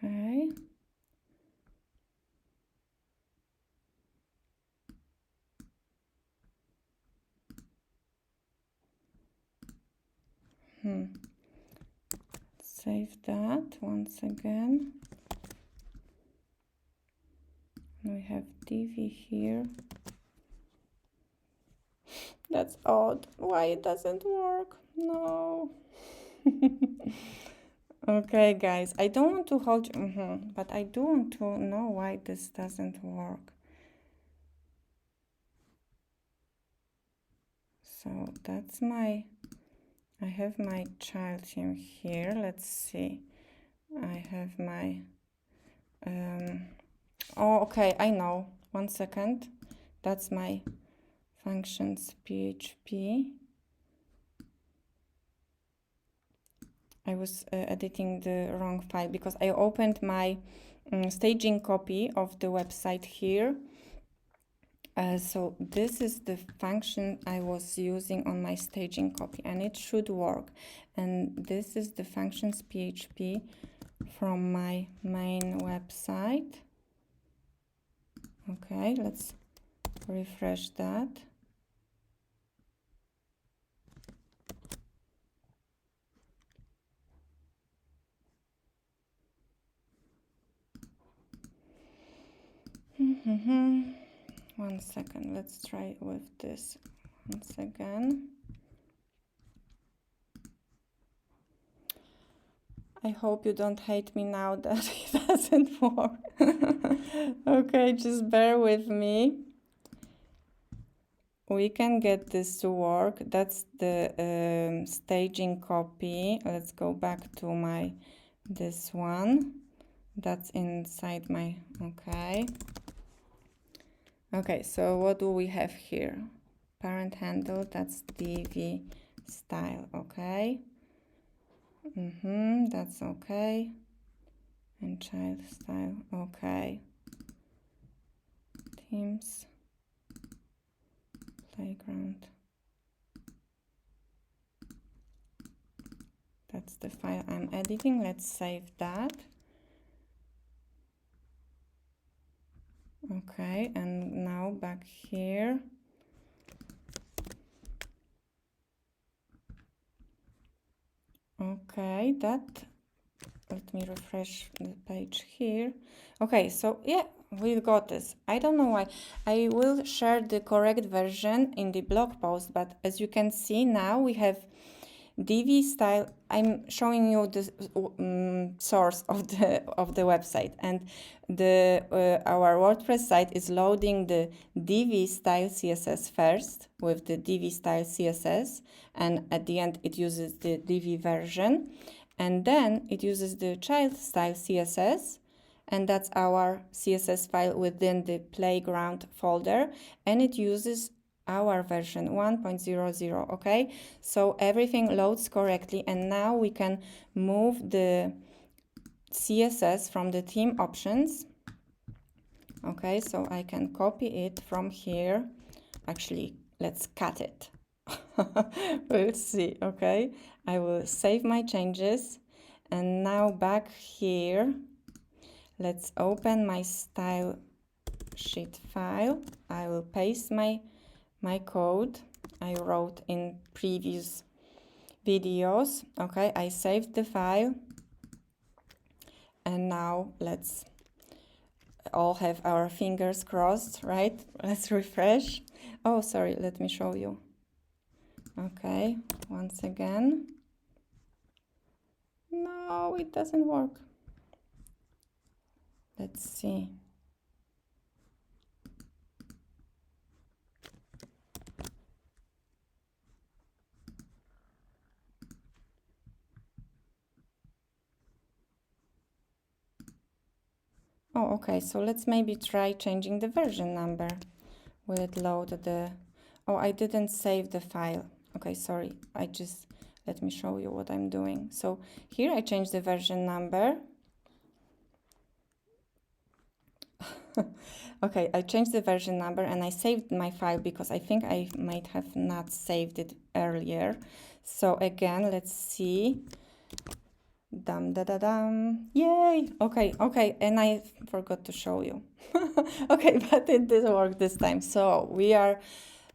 Okay. Save that once again. We have Divi here. That's odd. Why it doesn't work? No. Okay, guys, I don't want to hold you, but I do want to know why this doesn't work. So that's I have my child theme here. Let's see. I have my, oh, okay, I know. 1 second. That's my functions PHP. I was editing the wrong file because I opened my staging copy of the website here. So this is the function I was using on my staging copy, and it should work. And this is the functions PHP from my main website. Okay, let's refresh that. One second, let's try with this once again. I hope you don't hate me now that it doesn't work. Okay, just bear with me. We can get this to work. That's the staging copy. Let's go back to this one. That's inside my, okay. Okay, so what do we have here? Parent handle, that's Divi style, okay. That's okay. And child style, okay. Themes, playground. That's the file I'm editing. Let's save that. Okay, and now back here. Okay, let me refresh the page here. Okay, so yeah, we've got this. I don't know why. I will share the correct version in the blog post, but as you can see now, we have Divi style. I'm showing you the source of the website, and our WordPress site is loading the Divi style CSS first with the Divi style CSS, and at the end it uses the Divi version, and then it uses the child style CSS, and that's our CSS file within the playground folder, and it uses our version 1.00, okay? So everything loads correctly, and now we can move the CSS from the theme options. Okay, so I can copy it from here. Actually, let's cut it. We'll see, okay? I will save my changes, and now back here, let's open my style sheet file. I will paste my code I wrote in previous videos. Okay, I saved the file, and now let's all have our fingers crossed, right? Let's refresh. Oh, sorry, let me show you. Okay, once again. No, it doesn't work. Let's see. Oh, okay, so let's maybe try changing the version number. Will it load the... Oh, I didn't save the file. Okay, sorry, let me show you what I'm doing. So here I changed the version number. Okay, I changed the version number and I saved my file because I think I might have not saved it earlier. So again, let's see. Dum da da dum. Yay! Okay, and I forgot to show you. Okay, but it did work this time. So we are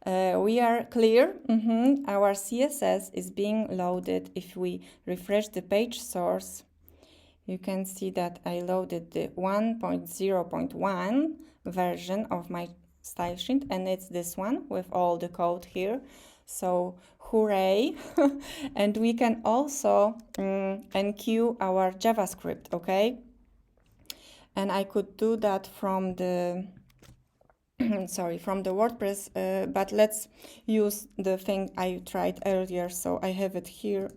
clear. Our CSS is being loaded. If we refresh the page source, you can see that I loaded the 1.0.1 version of my style sheet, and it's this one with all the code here. So hooray! And we can also enqueue our JavaScript, okay? And I could do that from the sorry, from the WordPress, but let's use the thing I tried earlier. So I have it here,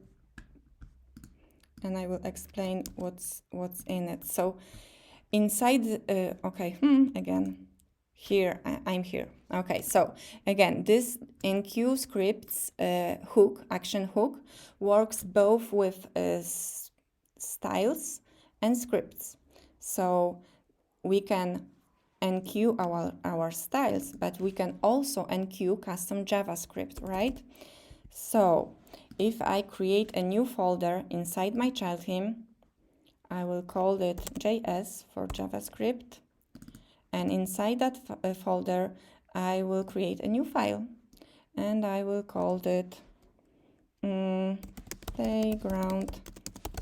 and I will explain what's in it. So inside, okay, again, here, I'm here. Okay, so again, this enqueue scripts hook, action hook, works both with styles and scripts. So we can enqueue our styles, but we can also enqueue custom JavaScript, right? So if I create a new folder inside my child theme, I will call it JS for JavaScript, and inside that folder I will create a new file, and I will call it playground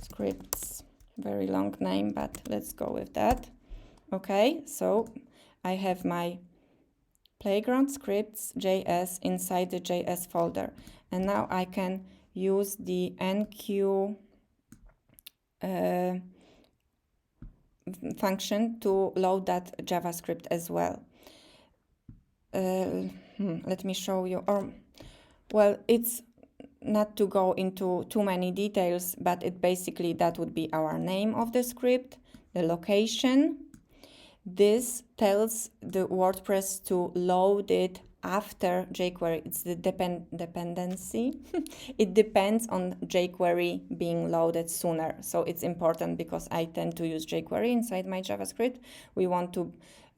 scripts. Very long name, but let's go with that. Okay, so I have my playground scripts JS inside the JS folder, and now I can use the enqueue function to load that JavaScript as well. Let me show you, well, it's not to go into too many details, but it basically, that would be our name of the script, the location. This tells the WordPress to load it after jQuery. It's the dependency. It depends on jQuery being loaded sooner. So it's important because I tend to use jQuery inside my JavaScript. We want to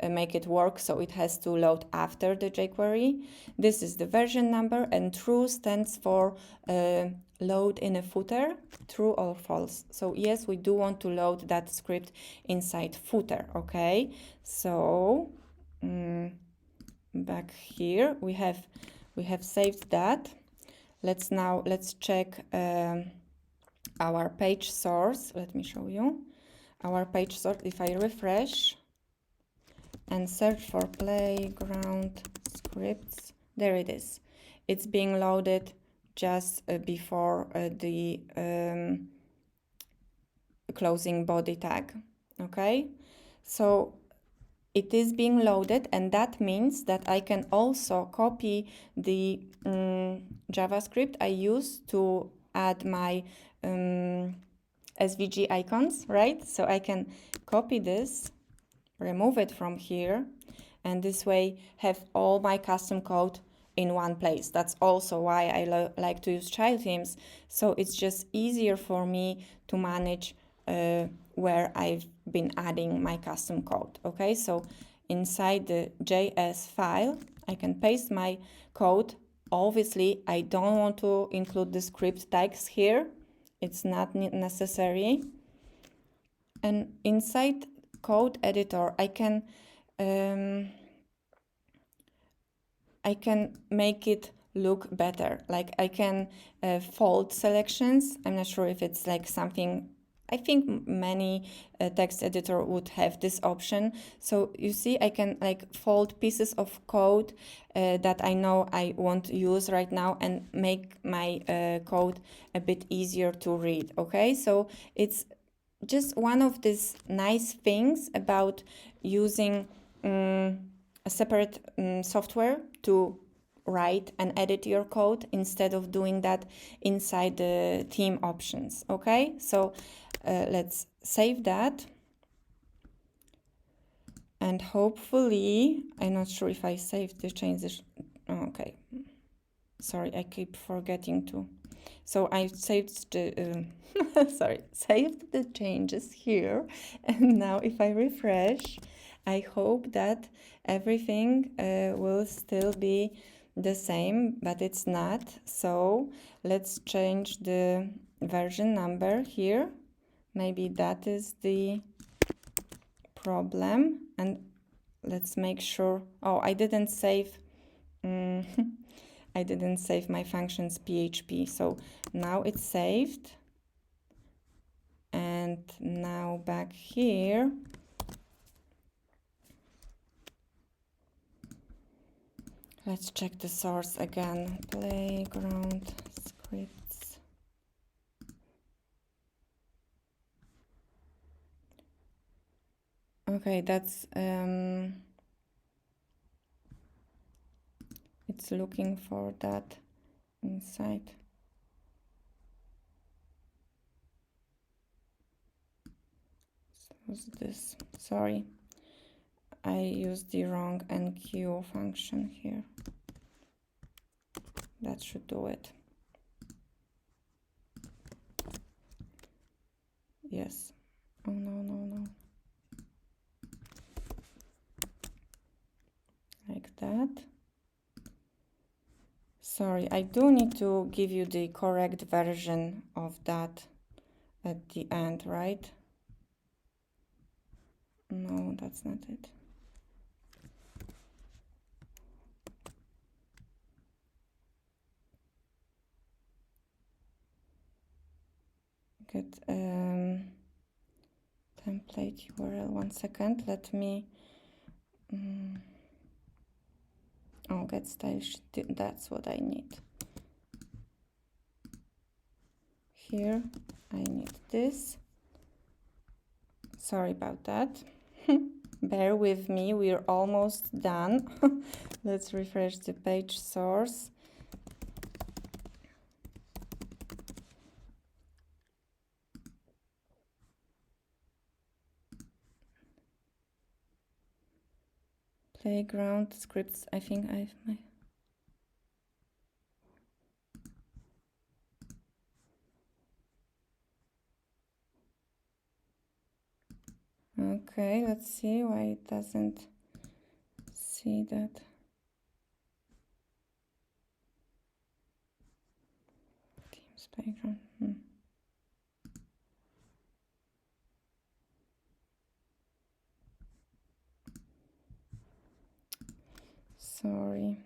make it work, so it has to load after the jQuery. This is the version number, and true stands for load in a footer, true or false. So yes, we do want to load that script inside footer, okay? So back here we have saved that. Let's check our page source. Let me show you our page source. If I refresh and search for playground scripts, there it is. It's being loaded just before the closing body tag. Okay, so it is being loaded, and that means that I can also copy the JavaScript I use to add my SVG icons, right? So I can copy this, remove it from here, and this way have all my custom code in one place. That's also why I like to use child themes. So it's just easier for me to manage where I've been adding my custom code. Okay, so inside the JS file, I can paste my code. Obviously, I don't want to include the script tags here. It's not necessary. And inside code editor, I can make it look better. Like I can fold selections. I'm not sure if it's like something, I think many text editor would have this option. So you see, I can like fold pieces of code that I know I won't use right now and make my code a bit easier to read. Okay, so it's just one of these nice things about using a separate software to write and edit your code instead of doing that inside the theme options. Okay, so let's save that. And hopefully, I'm not sure if I saved the changes. Okay, sorry, I keep forgetting to. So I saved the saved the changes here, and now if I refresh, I hope that everything will still be the same, but it's not. So let's change the version number here. Maybe that is the problem, and let's make sure. Oh, I didn't save. I didn't save my functions PHP, so now it's saved. And now back here, let's check the source again. Playground scripts. Okay, that's it's looking for that inside. What's this? Sorry, I used the wrong enqueue function here. That should do it. Yes. Oh no. Like that. Sorry, I do need to give you the correct version of that at the end, right? No, that's not it. Get template URL. 1 second. Let me. Oh, get style sheet. That's what I need. Here, I need this. Sorry about that. Bear with me. We're almost done. Let's refresh the page source. Playground scripts. I think I've my. Okay, let's see why it doesn't see that. Teams playground. Sorry.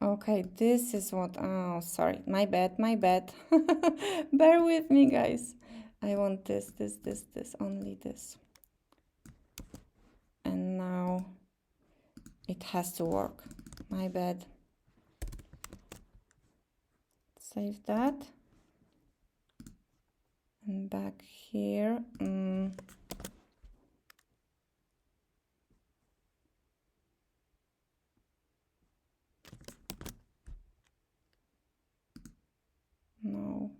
Okay, this is what. Oh, sorry. My bad. Bear with me, guys. I want this, only this. And now it has to work. My bad. Save that. And back here. No.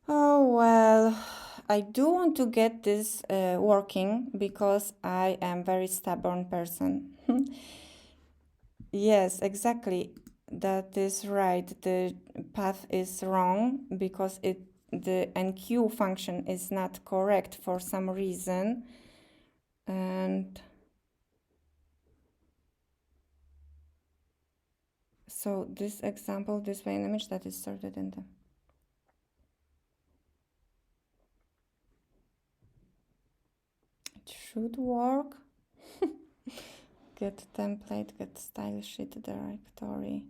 Oh, well, I do want to get this working because I am a very stubborn person. Yes, exactly. That is right. The path is wrong because the enqueue function is not correct for some reason. And so this example, display an image that is sorted in the... It should work. Get template, get style sheet directory.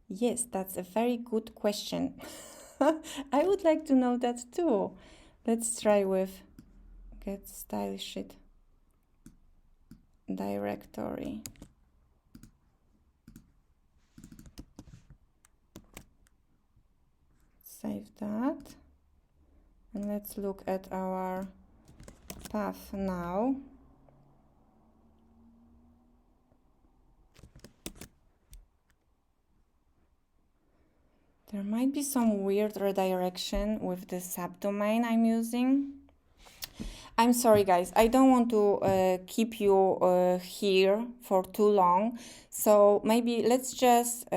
Yes, that's a very good question. I would like to know that too. Let's try with get style sheet directory. Save that. And let's look at our path now. There might be some weird redirection with the subdomain I'm using. I'm sorry, guys. I don't want to keep you here for too long. So maybe let's just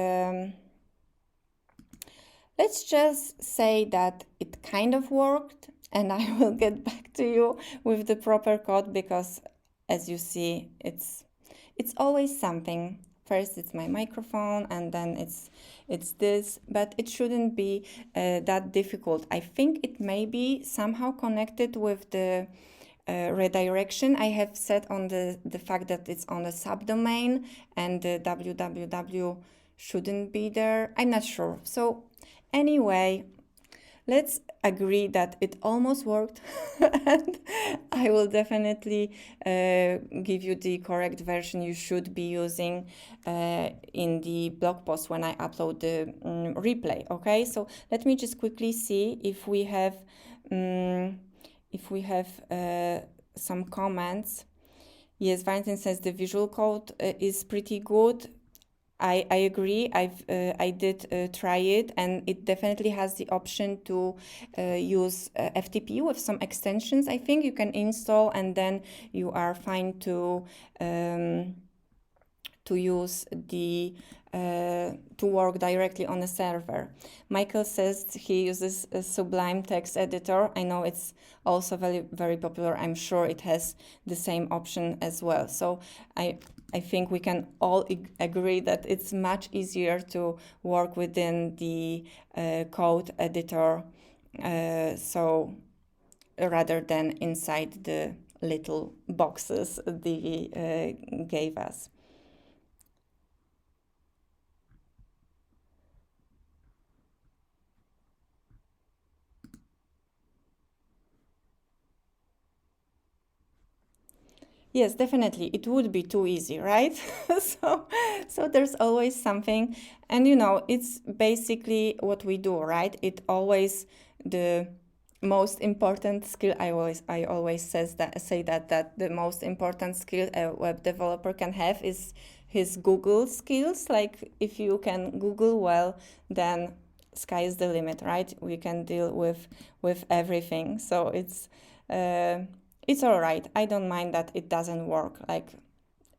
say that it kind of worked, and I will get back to you with the proper code because, as you see, it's always something. First, it's my microphone, and then it's this, but it shouldn't be that difficult. I think it may be somehow connected with the redirection I have set on the fact that it's on a subdomain and the www shouldn't be there. I'm not sure. So anyway, let's agree that it almost worked and I will definitely give you the correct version you should be using in the blog post when I upload the replay. Okay, so let me just quickly see if we have some comments. Yes, Valentin says the visual code is pretty good. I agree. I did try it, and it definitely has the option to use FTP with some extensions. I think you can install, and then you are fine to use the to work directly on a server. Michael says he uses a Sublime text editor. I know it's also very, very popular. I'm sure it has the same option as well. So I think we can all agree that it's much easier to work within the code editor, so rather than inside the little boxes Divi gave us. Yes, definitely. It would be too easy, right? so there's always something, and it's basically what we do, right? It always the most important skill. I always say that the most important skill a web developer can have is his Google skills. Like if you can Google well, then sky is the limit, right? We can deal with everything. So it's all right. I don't mind that it doesn't work. Like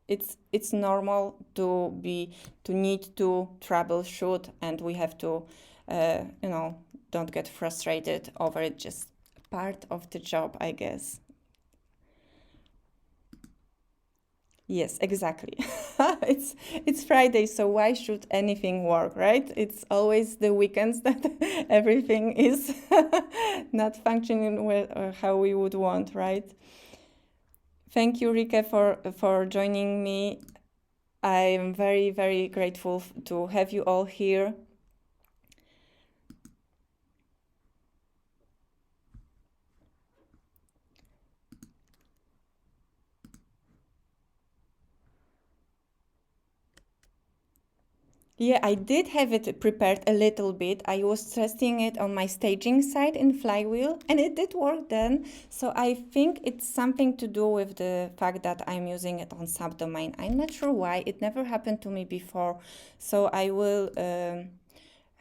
it's normal to need to troubleshoot, and we have to don't get frustrated over it. Just part of the job, I guess. Yes, exactly. it's Friday, so why should anything work, right? It's always the weekends that everything is not functioning well or how we would want, right? Thank you, Rike, for joining me. I am very, very grateful to have you all here. Yeah, I did have it prepared a little bit. I was testing it on my staging site in Flywheel, and it did work then. So I think it's something to do with the fact that I'm using it on subdomain. I'm not sure why. It never happened to me before. So I will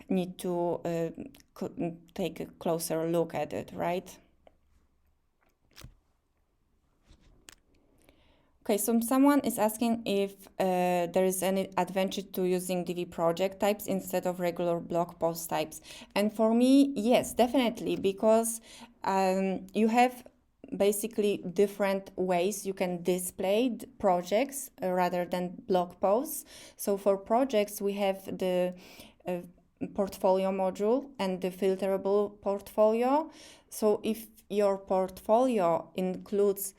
need to take a closer look at it, right? Okay, so someone is asking if there is any advantage to using Divi project types instead of regular blog post types. And for me, yes, definitely, because you have basically different ways you can display projects rather than blog posts. So for projects, we have the portfolio module and the filterable portfolio. So if your portfolio includes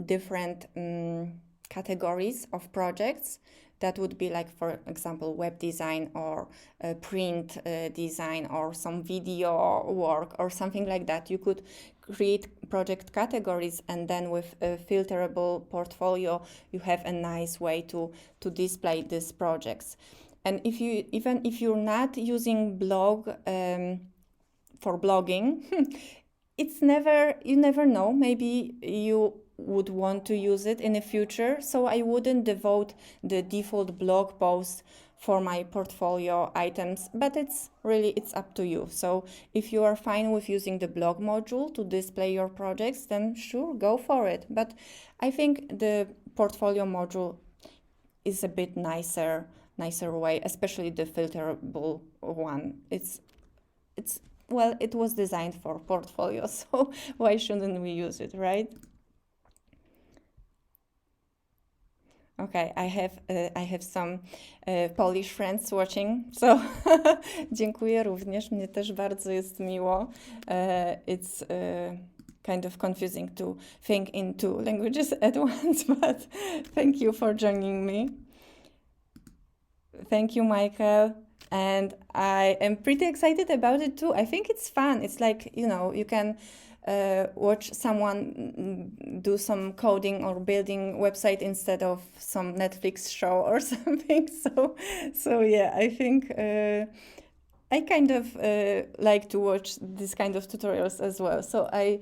different categories of projects, that would be like, for example, web design or print design or some video work or something like that. You could create project categories, and then with a filterable portfolio, you have a nice way to display these projects. And if you, even if you're not using blog for blogging, it's never, you never know, maybe you would want to use it in the future. So I wouldn't devote the default blog post for my portfolio items, but it's really, it's up to you. So if you are fine with using the blog module to display your projects, then sure, go for it. But I think the portfolio module is a bit nicer way, especially the filterable one. It's well, it was designed for portfolio, so why shouldn't we use it, right? Okay, I have some Polish friends watching, so dziękuję również, mnie też bardzo jest miło. It's kind of confusing to think in two languages at once, but thank you for joining me. Thank you, Michael. And I am pretty excited about it too. I think it's fun. It's like, you know, you can watch someone do some coding or building website instead of some Netflix show or something. So yeah, I think I kind of like to watch this kind of tutorials as well. So I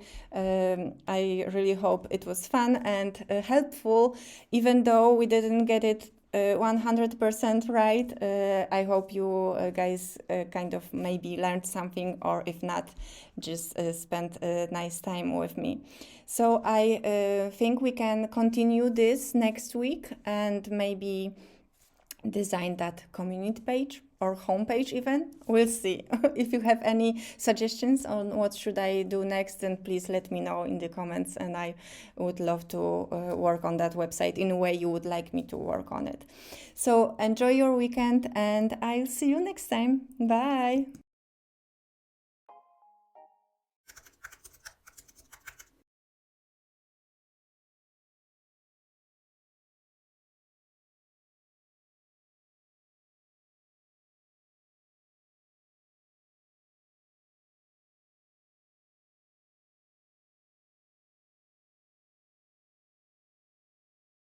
really hope it was fun and helpful, even though we didn't get it 100% right. I hope you guys kind of maybe learned something, or if not, just spent a nice time with me. So I think we can continue this next week and maybe design that community page or homepage even. We'll see. If you have any suggestions on what should I do next, then please let me know in the comments, and I would love to work on that website in a way you would like me to work on it. So enjoy your weekend, and I'll see you next time. Bye.